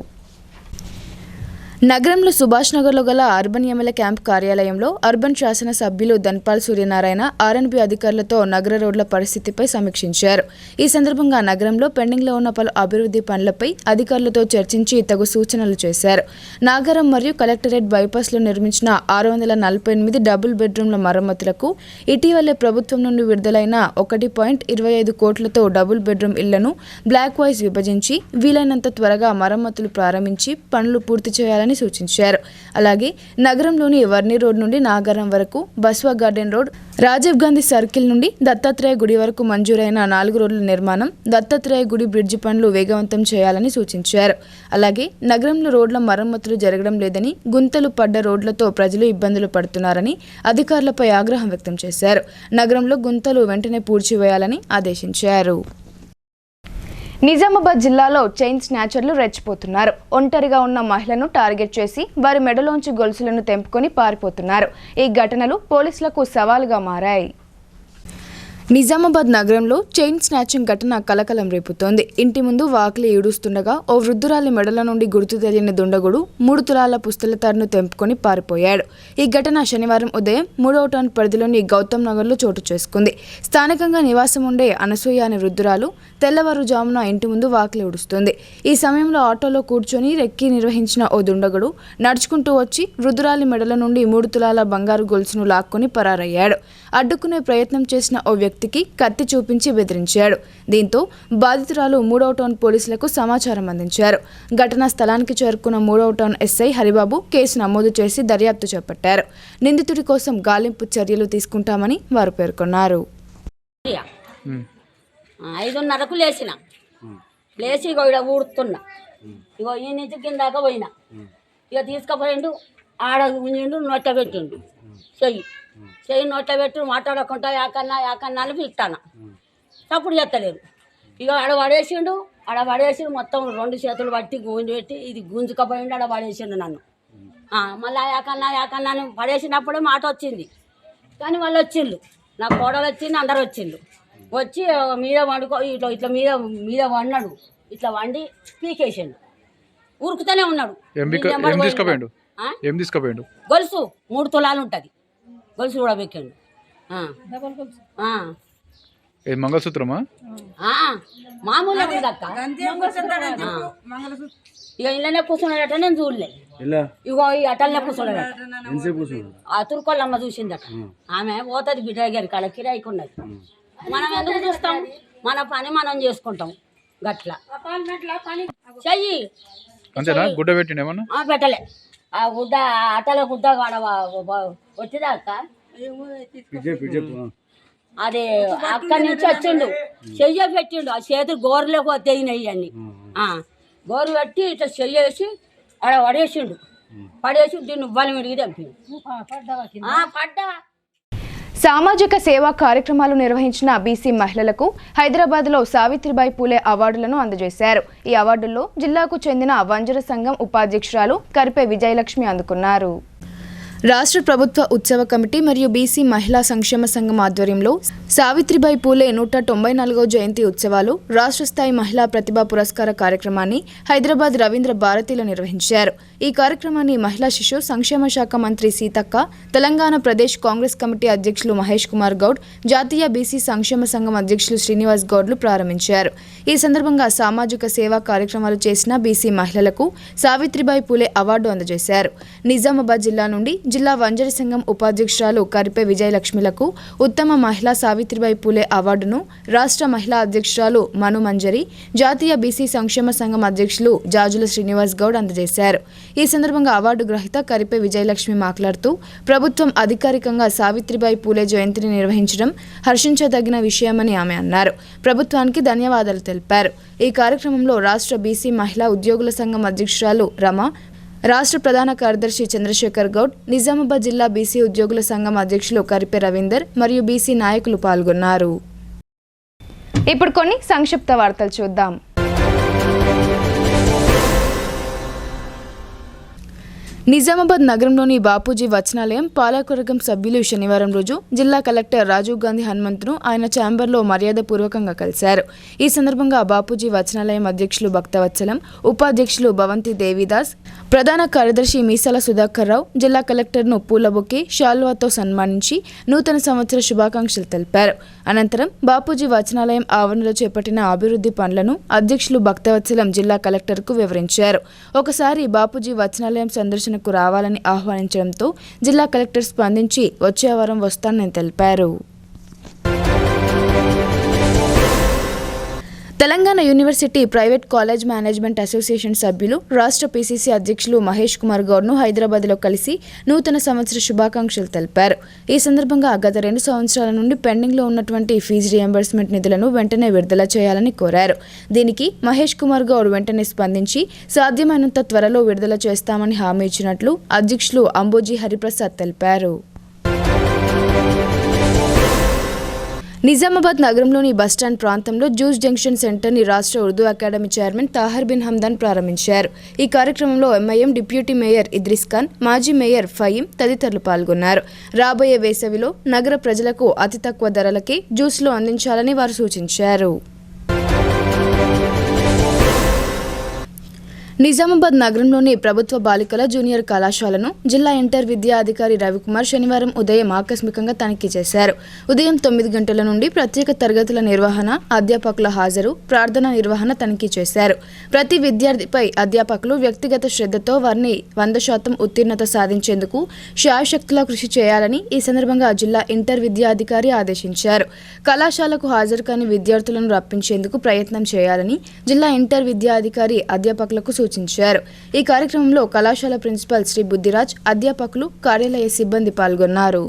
S1: నగరంలో సుభాష్ నగర్లో గల అర్బన్ ఎమ్మెల్యే క్యాంప్ కార్యాలయంలో అర్బన్ శాసన సభ్యులు ధన్పాల్ సూర్యనారాయణ ఆర్ఎన్బి అధికారులతో నగర రోడ్ల పరిస్థితిపై సమీక్షించారు. ఈ సందర్భంగా నగరంలో పెండింగ్లో ఉన్న పలు అభివృద్ధి పనులపై అధికారులతో చర్చించి తగు సూచనలు చేశారు. నాగరం మరియు కలెక్టరేట్ బైపాస్లో నిర్మించిన 648 డబుల్ బెడ్రూమ్ల మరమ్మతులకు ఇటీవలే ప్రభుత్వం నుండి విడుదలైన 1.25 కోట్లతో డబుల్ బెడ్రూమ్ ఇళ్లను బ్లాక్ వైజ్ విభజించి వీలైనంత త్వరగా మరమ్మతులు ప్రారంభించి పనులు పూర్తి చేయాలని సూచించారు. అలాగే నగరంలోని వర్ని రోడ్ నుండి నాగారం వరకు, Baswa garden road, Rajiv Gandhi circle నుండి దత్తాత్రేయ గుడి వరకు మంజూరైన 4 రోడ్ల నిర్మాణం, దత్తాత్రేయ గుడి బ్రిడ్జి పనులు వేగవంతం చేయాలని సూచించారు. అలాగే నగరంలో రోడ్ల మరమ్మతులు జరగడం లేదని, గుంతలు పడ్డ రోడ్లతో ప్రజలు ఇబ్బందులు పడుతున్నారని అధికారులపై ఆగ్రహం వ్యక్తం చేశారు. నగరంలో గుంతలు వెంటనే పూడ్చివేయాలని ఆదేశించారు. నిజామాబాద్ జిల్లాలో చైన్ స్నాచర్లు రెచ్చిపోతున్నారు. ఒంటరిగా ఉన్న మహిళను టార్గెట్ చేసి వారి మెడలోంచి గొలుసులను తెంపుకొని పారిపోతున్నారు. ఈ ఘటనలు పోలీసులకు సవాలుగా మారాయి. నిజామాబాద్ నగరంలో చైన్ స్నాచింగ్ ఘటన కలకలం రేపుతోంది. ఇంటి ముందు వాకిలి ఈడుస్తుండగా ఓ వృద్ధురాలి మెడల నుండి గుర్తు తెలియని దుండగుడు 3 తులాల పుస్తల తాడును తెంపుకొని పారిపోయాడు. ఈ ఘటన శనివారం ఉదయం 3వ టౌన్ పరిధిలోని గౌతమ్ నగర్లో చోటు చేసుకుంది. స్థానికంగా నివాసం ఉండే అనసూయ అనే వృద్ధురాలు తెల్లవారుజామున ఇంటి ముందు వాకిలి ఊడుస్తుంది. ఈ సమయంలో ఆటోలో కూర్చొని రెక్కి నిర్వహించిన ఓ దుండగుడు నడుచుకుంటూ వచ్చి వృద్ధురాలి మెడల నుండి 3 తులాల బంగారు గొలుసును లాక్కొని పరారయ్యాడు. అడ్డుకునే ప్రయత్నం చేసిన ఓ వ్యక్తికి కత్తి చూపించి బెదిరించాడు. దీంతో బాధితురాలు 3వ టౌన్ పోలీసులకు సమాచారం అందించారు. ఘటనా స్థలానికి చేరుకున్న 3వ టౌన్ ఎస్ఐ హరిబాబు కేసు నమోదు చేసి దర్యాప్తు చేపట్టారు. నిందితుడి కోసం గాలింపు చర్యలు తీసుకుంటామని వారు పేర్కొన్నారు.
S10: 5:30కు లేచి ఇగో ఇక్కడ ఊడుతున్నా, ఇగో ఈ నుంచి కిందాక పోయినా, ఇక తీసుకుపోయిండు, ఆడ ఉంచిండు, నొట్ట పెట్టిండు, చెయ్యి నోట్ల పెట్టి మాట్లాడకుండా యాకన్నా అని పిలుస్తాను. తప్పుడు చేస్తలేరు. ఇక ఆడ పడేసి మొత్తం 2 చేతులు పట్టి గుంజి పెట్టి ఇది గుంజుకపోయిండు, ఆడ పడేసిండు నన్ను. మళ్ళీ యాకన్నా అని పడేసినప్పుడే మాట వచ్చింది. కానీ వాళ్ళు వచ్చిండు, నా కోడలు వచ్చింది, అందరు వచ్చిండు. వచ్చి మీద వండుకో ఇట్లా మీద వండాడు, ఇట్లా వండి పీకేసిండు. ఉరుకుతూనే ఉన్నాడు. గొలుసు 3 తులాలు ఉంటుంది, గొలుసు కూడా పెట్టాడు.
S11: మంగళసూత్రమా?
S10: మామూలుగా ఉంది అక్క. ఇక ఇళ్ళనే కూర్చున్నాడట, నేను చూడలే. ఇగో ఈ అటల్నే కూర్చున్నాడట. ఆ తుర్కోళ్ళమ్మ చూసిందట. ఆమె పోతుంది బిడ్డ గారి కాడ కిరాయికి ఉన్నది. మనం ఎందుకు చూస్తాం? మన పని మనం చేసుకుంటాం. గట్ల చెయ్యి
S11: అంతేనా? గుడ్డ పెట్టిండేమన్నా?
S10: పెట్టలే. ఆ గుడ్డ అటల గుడ్డ కాడ వచ్చిందా అక్క? అదే అక్కడి నుంచి వచ్చిండు, చెయ్య పెట్టిండు. ఆ చేతులు గోరులోకి తెగినాయి అన్ని. గోరు పెట్టి ఇట్లా చెయ్యేసి ఆడ పడేసిండు. పడేసి దీన్ని ఉవ్వాలి విడిగి తెంపిండు. పడ్డా.
S1: సామాజిక సేవా కార్యక్రమాలు నిర్వహించిన బీసీ మహిళలకు హైదరాబాద్లో సావిత్రిబాయి పూలే అవార్డులను అందజేశారు. ఈ అవార్డుల్లో జిల్లాకు చెందిన వంజర సంఘం ఉపాధ్యక్షురాలు కరిపే విజయలక్ష్మి అందుకున్నారు. రాష్ట్ర ప్రభుత్వ ఉత్సవ కమిటీ మరియు బీసీ మహిళా సంక్షేమ సంఘం ఆధ్వర్యంలో సావిత్రిబాయి పూలే 194వ జయంతి ఉత్సవాలు రాష్ట్ర స్థాయి మహిళా ప్రతిభా పురస్కార కార్యక్రమాన్ని హైదరాబాద్ రవీంద్ర భారతిలో నిర్వహించారు. ఈ కార్యక్రమాన్ని మహిళా శిశు సంక్షేమ శాఖ మంత్రి సీతక్క, తెలంగాణ ప్రదేశ్ కాంగ్రెస్ కమిటీ అధ్యక్షులు మహేష్ కుమార్ గౌడ్, జాతీయ బీసీ సంక్షేమ సంఘం అధ్యక్షులు శ్రీనివాస్ గౌడ్లు ప్రారంభించారు. ఈ సందర్భంగా సామాజిక సేవా కార్యక్రమాలు చేసిన బీసీ మహిళలకు సావిత్రిబాయి పూలే అవార్డు అందజేశారు. నిజామాబాద్ జిల్లా నుండి జిల్లా వంజర సంఘం ఉపాధ్యక్షురాలు కరిపే విజయలక్ష్మిలకు ఉత్తమ మహిళా సావిత్రిబాయి పూలే అవార్డును రాష్ట్ర మహిళా అధ్యక్షురాలు మను మంజరి, జాతీయ బీసీ సంక్షేమ సంఘం అధ్యక్షులు జాజుల శ్రీనివాస్ గౌడ్ అందజేశారు. ఈ సందర్భంగా అవార్డు గ్రహీత కరిపే విజయలక్ష్మి మాట్లాడుతూ ప్రభుత్వం అధికారికంగా సావిత్రిబాయి పూలే జయంతిని నిర్వహించడం హర్షించదగిన విషయమని ఆమె అన్నారు. ప్రభుత్వానికి ధన్యవాదాలు తెలిపారు. ఈ కార్యక్రమంలో రాష్ట్ర బీసీ మహిళా ఉద్యోగుల సంఘం అధ్యక్షురాలు రమ, రాష్ట్ర ప్రధాన కార్యదర్శి చంద్రశేఖర్ గౌడ్, నిజామాబాద్ జిల్లా బీసీ ఉద్యోగుల సంఘం అధ్యక్షులు కరిపే రవీందర్ మరియు బీసీ నాయకులు పాల్గొన్నారు. ఇప్పుడు కొన్ని సంక్షిప్త వార్తలు చూద్దాం. నిజామాబాద్ నగరంలోని బాపూజీ వచనాలయం పాలకవర్గం సభ్యులు శనివారం రోజు జిల్లా కలెక్టర్ రాజీవ్ గాంధీ హనుమంతును ఆయన ఛాంబర్లో మర్యాదపూర్వకంగా కలిశారు. ఈ సందర్భంగా బాపూజీ వచనాలయం అధ్యక్షులు భక్తవత్సలం, ఉపాధ్యక్షులు భవంతి దేవిదాస్, ప్రధాన కార్యదర్శి మీసాల సుధాకర్ రావు జిల్లా కలెక్టర్ను పూలబొకే, శాల్వాతో సన్మానించి నూతన సంవత్సర శుభాకాంక్షలు తెలిపారు. అనంతరం బాపూజీ వచనాలయం ఆవరణలో చేపట్టిన అభివృద్ధి పనులను అధ్యక్షులు భక్తవత్సలం జిల్లా కలెక్టర్కు వివరించారు. ఒకసారి బాపూజీ వచనాలయం సందర్శన రావాలని ఆహ్వానించడంతో జిల్లా కలెక్టర్ స్పందించి వచ్చే వారం వస్తానని తెలిపారు. Telangana university private college management association సభ్యులు రాష్ట్ర పీసీసీ అధ్యక్షులు మహేష్ కుమార్ గౌడ్ను హైదరాబాద్లో కలిసి నూతన సంవత్సర శుభాకాంక్షలు తెలిపారు. ఈ సందర్భంగా గత 2 సంవత్సరాల నుండి పెండింగ్లో ఉన్నటువంటి ఫీజు రియంబర్స్మెంట్ నిధులను వెంటనే విడుదల చేయాలని కోరారు. దీనికి మహేష్ కుమార్ గౌడ్ వెంటనే స్పందించి సాధ్యమైనంత త్వరలో విడుదల చేస్తామని హామీ ఇచ్చినట్లు అధ్యక్షులు అంబోజీ హరిప్రసాద్ తెలిపారు. నిజామాబాద్ నగరంలోని బస్టాండ్ ప్రాంతంలో జ్యూస్ జంక్షన్ సెంటర్ని రాష్ట్ర ఉర్దూ అకాడమీ చైర్మన్ తాహర్ బిన్ హమ్దాన్ ప్రారంభించారు. ఈ కార్యక్రమంలో ఎంఐఎం డిప్యూటీ మేయర్ ఇద్రిస్ ఖాన్, మాజీ మేయర్ ఫయీం తదితరులు పాల్గొన్నారు. రాబోయే వేసవిలో నగర ప్రజలకు అతి తక్కువ ధరలకే జ్యూస్లు అందించాలని వారు సూచించారు. నిజామాబాద్ నగరంలోని ప్రభుత్వ బాలికల జూనియర్ కళాశాలను జిల్లా ఇంటర్ విద్యా అధికారి రవికుమార్ శనివారం ఉదయం ఆకస్మికంగా తనిఖీ చేశారు. ఉదయం 9 గంటల నుండి ప్రత్యేక తరగతుల నిర్వహణ, అధ్యాపకుల హాజరు, ప్రార్థన నిర్వహణ తనిఖీ చేశారు. ప్రతి విద్యార్థిపై అధ్యాపకులు వ్యక్తిగత శ్రద్ధతో వారిని 100% ఉత్తీర్ణత సాధించేందుకు శాయశక్తులా కృషి చేయాలని ఈ సందర్భంగా జిల్లా ఇంటర్ విద్యా అధికారి ఆదేశించారు. కళాశాలకు హాజరు కాని విద్యార్థులను రప్పించేందుకు ప్రయత్నం చేయాలని జిల్లా ఇంటర్ విద్యా అధికారి అధ్యాపకులకు సూచించారు. ఈ కార్యక్రమంలో కళాశాల ప్రిన్సిపల్ శ్రీ బుద్ధిరాజ్, అధ్యాపకులు, కార్యాలయ సిబ్బంది పాల్గొన్నారు.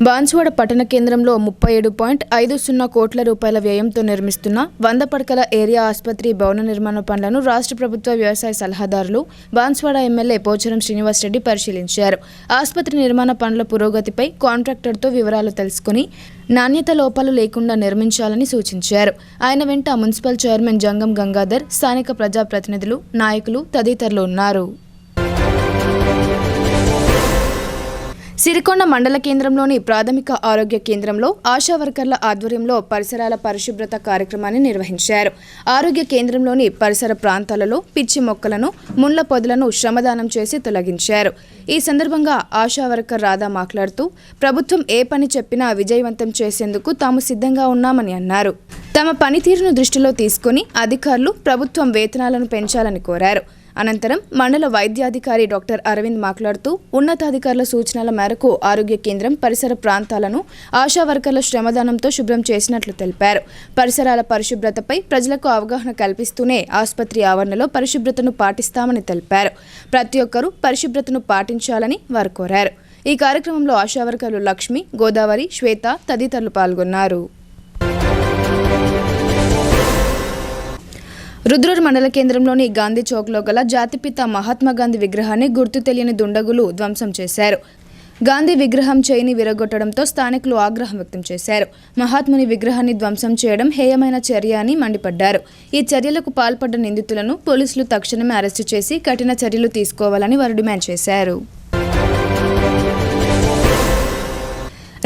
S1: బాన్సువాడ పట్టణ కేంద్రంలో 37.50 కోట్ల రూపాయల వ్యయంతో నిర్మిస్తున్న 100 పడకల ఏరియా ఆసుపత్రి భవన నిర్మాణ పనులను రాష్ట్ర ప్రభుత్వ వ్యవసాయ సలహాదారులు బాన్సువాడ ఎమ్మెల్యే పోచారం శ్రీనివాసరెడ్డి పరిశీలించారు. ఆసుపత్రి నిర్మాణ పనుల పురోగతిపై కాంట్రాక్టర్తో వివరాలు తెలుసుకుని నాణ్యత లోపాలు లేకుండా నిర్మించాలని సూచించారు. ఆయన వెంట మున్సిపల్ చైర్మన్ జంగం గంగాధర్, స్థానిక ప్రజాప్రతినిధులు, నాయకులు తదితరులు ఉన్నారు. సిరికొండ మండల కేంద్రంలోని ప్రాథమిక ఆరోగ్య కేంద్రంలో ఆశా వర్కర్ల ఆధ్వర్యంలో పరిసరాల పరిశుభ్రత కార్యక్రమాన్ని నిర్వహించారు. ఆరోగ్య కేంద్రంలోని పరిసర ప్రాంతాలలో పిచ్చి మొక్కలను, ముళ్ల పొదలను శ్రమదానం చేసి తొలగించారు. ఈ సందర్భంగా ఆశా వర్కర్ రాధా మాట్లాడుతూ ప్రభుత్వం ఏ పని చెప్పినా విజయవంతం చేసేందుకు తాము సిద్ధంగా ఉన్నామని అన్నారు. తమ పనితీరును దృష్టిలో తీసుకుని అధికారులు ప్రభుత్వం వేతనాలను పెంచాలని కోరారు. అనంతరం మండల వైద్యాధికారి డాక్టర్ అరవింద్ మాట్లాడుతూ ఉన్నతాధికారుల సూచనల మేరకు ఆరోగ్య కేంద్రం పరిసర ప్రాంతాలను ఆశా వర్కర్ల శ్రమదానంతో శుభ్రం చేసినట్లు తెలిపారు. పరిసరాల పరిశుభ్రతపై ప్రజలకు అవగాహన కల్పిస్తూనే ఆసుపత్రి ఆవరణలో పరిశుభ్రతను పాటిస్తామని తెలిపారు. ప్రతి ఒక్కరూ పరిశుభ్రతను పాటించాలని వారు కోరారు. ఈ కార్యక్రమంలో ఆశా వర్కర్లు లక్ష్మి, గోదావరి, శ్వేత తదితరులు పాల్గొన్నారు. రుద్రూర్ మండల కేంద్రంలోని గాంధీ చౌక్లో గల జాతిపిత మహాత్మా గాంధీ విగ్రహాన్ని గుర్తు తెలియని దుండగులు ధ్వంసం చేశారు. గాంధీ విగ్రహం చేయిని విరగొట్టడంతో స్థానికులు ఆగ్రహం వ్యక్తం చేశారు. మహాత్ముని విగ్రహాన్ని ధ్వంసం చేయడం హేయమైన చర్య అని మండిపడ్డారు. ఈ చర్యలకు పాల్పడ్డ నిందితులను పోలీసులు తక్షణమే అరెస్టు చేసి కఠిన చర్యలు తీసుకోవాలని వారు డిమాండ్ చేశారు.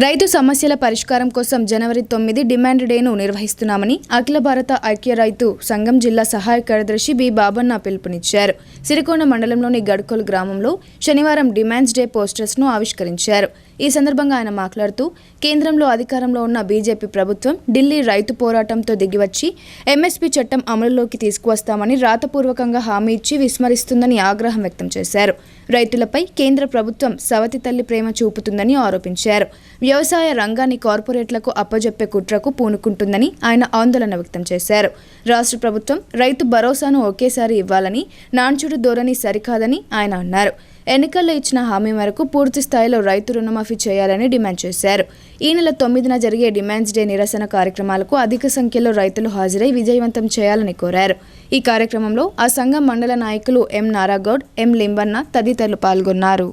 S1: రైతు సమస్యల పరిష్కారం కోసం జనవరి 9 డిమాండ్ డేను నిర్వహిస్తున్నామని అఖిల భారత ఐక్య రైతు సంఘం జిల్లా సహాయ కార్యదర్శి బి బాబన్న పిలుపునిచ్చారు. సిరికొండ మండలంలోని గడ్కోల్ గ్రామంలో శనివారం డిమాండ్స్ డే పోస్టర్స్ను ఆవిష్కరించారు. ఈ సందర్భంగా ఆయన మాట్లాడుతూ కేంద్రంలో అధికారంలో ఉన్న బీజేపీ ప్రభుత్వం ఢిల్లీ రైతు పోరాటంతో దిగివచ్చి ఎంఎస్పీ చట్టం అమలులోకి తీసుకువస్తామని రాతపూర్వకంగా హామీ ఇచ్చి విస్మరిస్తుందని ఆగ్రహం వ్యక్తం చేశారు. రైతులపై కేంద్ర ప్రభుత్వం సవతి తల్లి ప్రేమ చూపుతుందని ఆరోపించారు. వ్యవసాయ రంగాన్ని కార్పొరేట్లకు అప్పజెప్పే కుట్రకు పూనుకుంటుందని ఆయన ఆందోళన వ్యక్తం చేశారు. రాష్ట్ర ప్రభుత్వం రైతు భరోసాను ఒకేసారి ఇవ్వాలని, నాన్చుడు ధోరణి సరికాదని ఆయన అన్నారు. ఎన్నికల్లో ఇచ్చిన హామీ మేరకు పూర్తి స్థాయిలో రైతు రుణమాఫీ చేయాలని డిమాండ్ చేశారు. ఈ నెల 9న జరిగే డిమాండ్స్ డే నిరసన కార్యక్రమాలకు అధిక సంఖ్యలో రైతులు హాజరై విజయవంతం చేయాలని కోరారు. ఈ కార్యక్రమంలో ఆ సంఘం మండల నాయకులు ఎం నారాగౌడ్, ఎం లింబన్న తదితరులు పాల్గొన్నారు.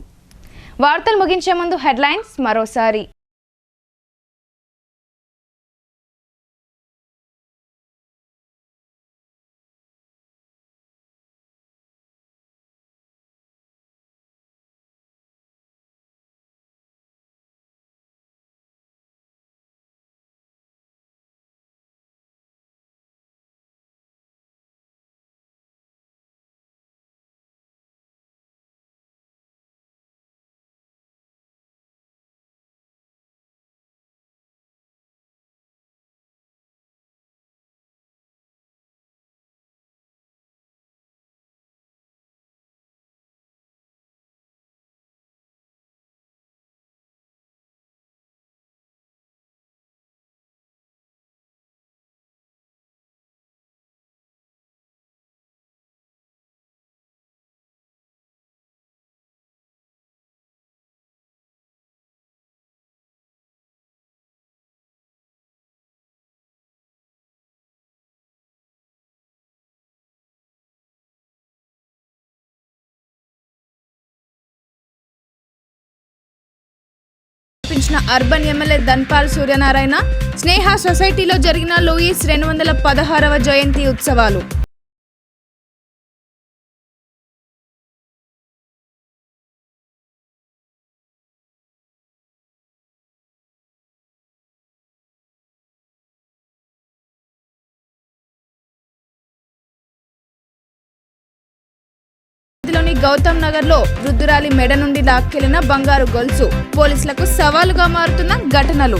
S1: వార్తలు ముగించే ముందు హెడ్లైన్స్ మరోసారి. అర్బన్ ఎమ్మెల్యే ధన్పాల్ సూర్యనారాయణ స్నేహ సొసైటీలో జరిగిన లూయిస్ 216వ జయంతి ఉత్సవాలు. గౌతమ్ నగర్ లో వృద్ధురాలి మెడ నుండి లాక్కెళ్లిన బంగారు గొలుసు పోలీసులకు సవాలుగా మారుతున్న ఘటనలు.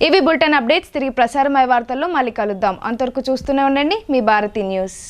S1: ఇవి బులెటిన్ అప్డేట్స్. తిరిగి ప్రసారమయ్యే వార్తల్లో మళ్ళీ కలుద్దాం. అంతవరకు చూస్తూనే ఉండండి మీ భారతి న్యూస్.